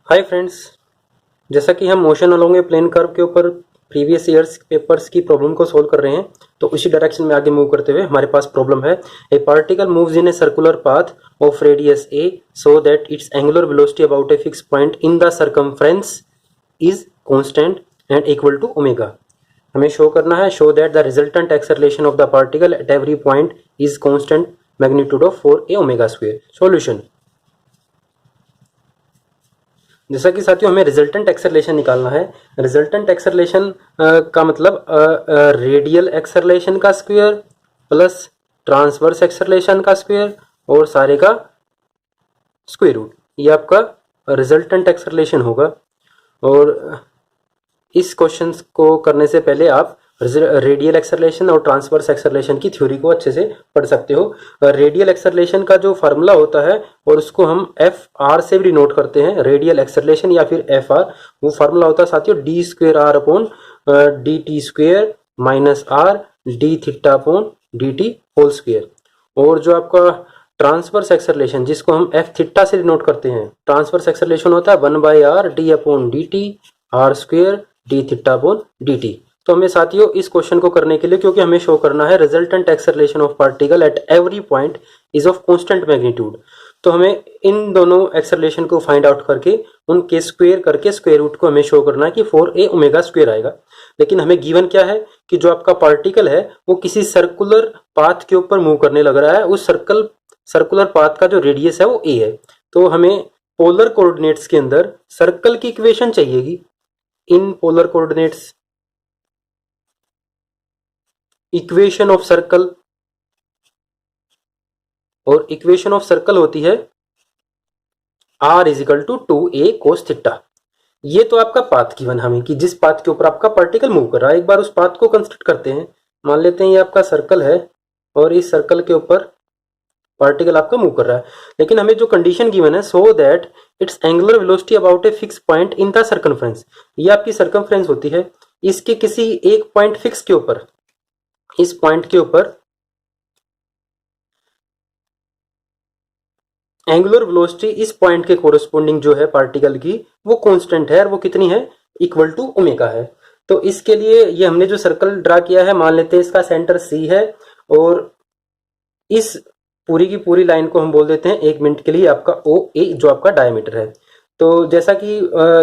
Hi friends. जैसा कि हम मोशन अलोंग ए प्लेन कर्व के ऊपर प्रीवियस ईयर्स पेपर्स की प्रॉब्लम को सोल्व कर रहे हैं, तो उसी डायरेक्शन में आगे मूव करते हुए हमारे पास प्रॉब्लम है। A particle moves in a circular path of radius a so that its angular velocity about a fix point in the circumference is constant and equal to omega. हमें show करना है show that the resultant acceleration of the particle at every point is constant magnitude of 4a omega square. Solution. जैसा कि साथियों हमें resultant acceleration निकालना है। Resultant acceleration का मतलब रेडियल एक्सेलरेशन का स्क्वायर प्लस ट्रांसवर्स एक्सेलरेशन का स्क्वायर और सारे का स्क्वायर रूट, ये आपका रिजल्टेंट एक्सेलरेशन होगा। और इस क्वेश्चन को करने से पहले आप रेडियल एक्सेलरेशन और ट्रांसवर्स एक्सेलरेशन की थ्योरी को अच्छे से पढ़ सकते हो। रेडियल एक्सेलरेशन का जो फार्मूला होता है और उसको हम एफ आर से भी डिनोट करते हैं, रेडियल एक्सेलरेशन या फिर एफ आर। वो फार्मूला होता है साथियों d square r upon d t square minus r d theta upon d t whole square. और जो आपका ट्रांसवर्स एक्सेलरेशन जिसको हम एफ थीटा से डिनोट करते हैं, ट्रांसवर्स एक्सेलरेशन होता है 1/r d upon d t r square D theta upon d T. तो हमें साथियों इस क्वेश्चन को करने के लिए, क्योंकि हमें शो करना है resultant acceleration of particle at every point is of constant magnitude, तो हमें इन दोनों एक्सेलरेशन को फाइंड आउट करके उनके स्क्वायर करके स्क्वायर रूट को हमें शो करना है कि 4a ओमेगा स्क्वायर आएगा। लेकिन हमें गिवन क्या है कि जो आपका पार्टिकल है वो किसी सर्कुलर पाथ के ऊपर मूव करने लग रहा है। उस सर्कुलर पाथ का जो रेडियस है वो a है। तो हमें पोलर कोऑर्डिनेट्स के अंदर सर्कल की इक्वेशन चाहिएगी। In polar coordinates equation of circle, और इक्वेशन ऑफ सर्कल होती है r equal to 2a cos theta. ये तो आपका पाथ गिवन हमें कि जिस पाथ के ऊपर आपका पार्टिकल मूव कर रहा है। एक बार उस पाथ को कंसिडर करते हैं। मान लेते हैं ये आपका सर्कल है और इस सर्कल के ऊपर पार्टिकल आपका मूव कर रहा है। लेकिन हमें जो कंडीशन गिवन है सो that its angular velocity about a fix point in the circumference, ये आपकी सर्कमफ्रेंस होती है। इसके किसी एक पॉइंट फिक्स के ऊपर, इस पॉइंट के ऊपर एंगुलर वेलोसिटी इस पॉइंट के कोरस्पोंडिंग जो है पार्टिकल की वो कांस्टेंट है, और वो कितनी है, इक्वल टू ओमेगा है। तो इसके लिए ये हमने जो सर्कल ड्रा किया है, मान लेते हैं इसका सेंटर सी है और इस पूरी की पूरी लाइन को हम बोल देते हैं 1 मिनट के लिए आपका ओ ए, जो आपका डायमीटर है। तो जैसा कि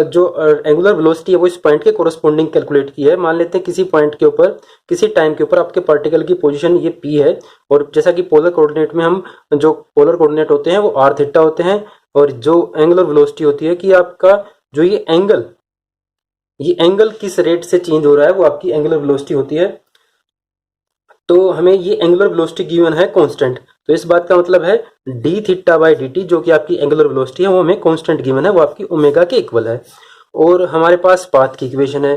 जो एंगुलर वेलोसिटी है वो इस पॉइंट के कोरस्पोंडिंग कैलकुलेट की है। मान लेते हैं किसी पॉइंट के ऊपर किसी टाइम के ऊपर आपके पार्टिकल की पोजीशन ये पी है, और जैसा कि पोलर कोऑर्डिनेट में हम जो पोलर कोऑर्डिनेट होते हैं वो आर थीटा होते हैं, और जो एंगुलर वेलोसिटी होती है कि आपका जो ये एंगल किस रेट से चेंज हो रहा है वो आपकी एंगुलर वेलोसिटी होती है। तो हमें ये एंगुलर वेलोसिटी गिवन है कांस्टेंट, तो इस बात का मतलब है D theta by D T जो कि आपकी एंगुलर वेलोसिटी है वो हमें कांस्टेंट गिवन है, वो आपकी ओमेगा के इक्वल है। और हमारे पास पाथ की इक्वेशन है।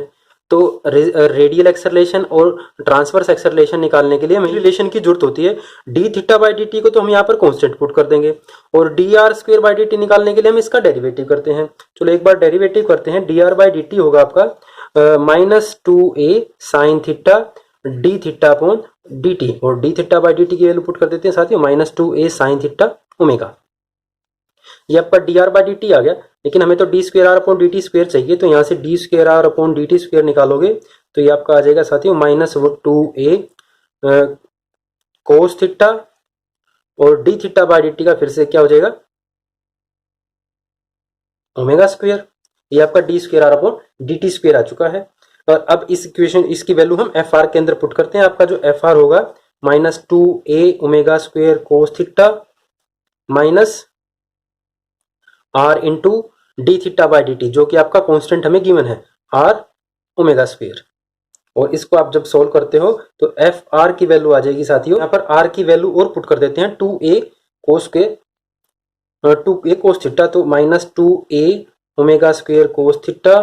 तो रेडियल एक्सेलरेशन और ट्रांसवर्स एक्सेलरेशन निकालने के लिए हमें रिलेशन की जरूरत होती है। D theta by D T को तो हम यहाँ पर कांस्टेंट पुट कर देंगे, और D R square by D T निकालने के लिए हम इसका डेरिवेटिव करते हैं। चलो एक बार डेरिवेटिव करते हैं। D r by D t होगा आपका -2a sine theta d theta upon d t, और d theta by D t की वैल्यू पुट कर देते हैं साथियों -2a साइन थीटा ओमेगा। ये आपका d r by D t आ गया, लेकिन हमें तो d square r upon d t square चाहिए। तो यहाँ से d square r upon d t square निकालोगे तो ये आपका आ जाएगा साथियों -2a कोस थीटा, और d theta by D t का फिर से क्या हो जाएगा, ओमेगा स्क्वेयर। ये आपका d square r upon d t square आ चुका है। और अब इस इक्वेशन इसकी वैल्यू हम एफ आर के अंदर पुट करते हैं। आपका जो एफ आर होगा -2a omega square cos theta minus R into D theta by D T, जो कि आपका कांस्टेंट हमें गिवन है आर ओमेगा स्क्वेयर। और इसको आप जब सोल्व करते हो तो एफ आर की वैल्यू आ जाएगी साथियों, यहाँ पर आर की वैल्यू और पुट कर देते हैं 2a कोस के 2a कोस थीटा, तो -2a omega square cos theta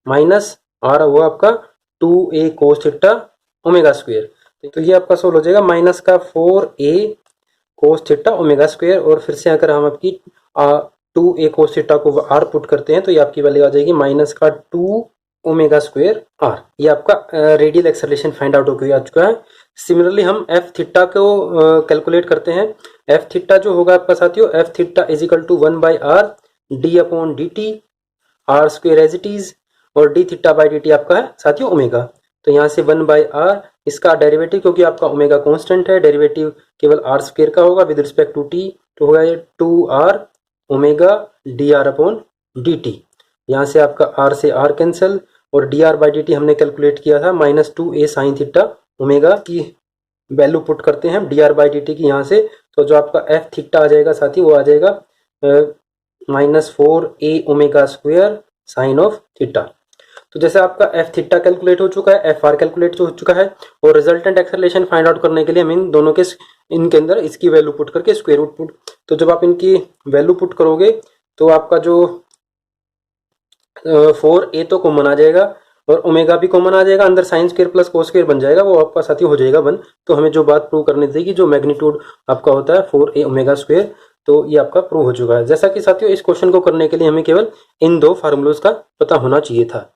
minus R हुआ आपका 2a cos theta omega square. तो ये आपका सोल्व हो जाएगा माइनस का 4a cos theta omega square, और फिर से अगर हम आपकी 2a कोस थीटा को r पुट करते हैं तो ये आपकी वैल्यू आ जाएगी माइनस का 2 ओमेगा स्क्वेयर r। ये आपका रेडियल एक्सेलरेशन फाइंड आउट होकर आ चुका है। सिमिलरली हम एफ थीटा को कैलकुलेट करते हैं। एफ थीटा जो होगा आपका साथियों, f theta is equal to 1/r d upon d t r square as it is, और d theta by D t आपका है साथियों ओमेगा। तो यहाँ से 1/r, इसका डेरिवेटिव क्योंकि आपका ओमेगा कांस्टेंट है, डेरिवेटिव केवल आर स्क्वेयर का होगा विद रिस्पेक्ट टू टी, तो होगा ये 2r omega D R upon d T. यहाँ से आपका r से r कैंसिल, और D r by D T हमने कैलकुलेट किया था -2a साइन थीटा ओमेगा की वैल्यू पुट करते हैं d r by D t की यहाँ से, तो जो आपका एफ थीटा आ जाएगा साथी वो आ जाएगा -4a omega square sine of theta. तो जैसे आपका एफ थीटा कैलकुलेट हो चुका है, एफ आर कैलकुलेट हो चुका है, और रिजल्टेंट एक्सेलरेशन फाइंड आउट करने के लिए हम इन दोनों के इनके अंदर इसकी वैल्यू पुट करके स्क्वायर रूट पुट, तो जब आप इनकी वैल्यू पुट करोगे तो आपका जो 4a तो कॉमन आ जाएगा और ओमेगा भी कॉमन आ जाएगा, अंदर sine square plus cos square बन जाएगा, वो आपका साथी हो जाएगा 1। तो हमें जो बात प्रूव करनी थी कि जो मैग्नीट्यूड आपका होता है 4a ओमेगा स्क्वायर, तो ये आपका प्रूव हो चुका है। जैसा कि साथियों इस क्वेश्चन को करने के लिए हमें केवल इन दो फार्मूलोज का पता होना चाहिए था।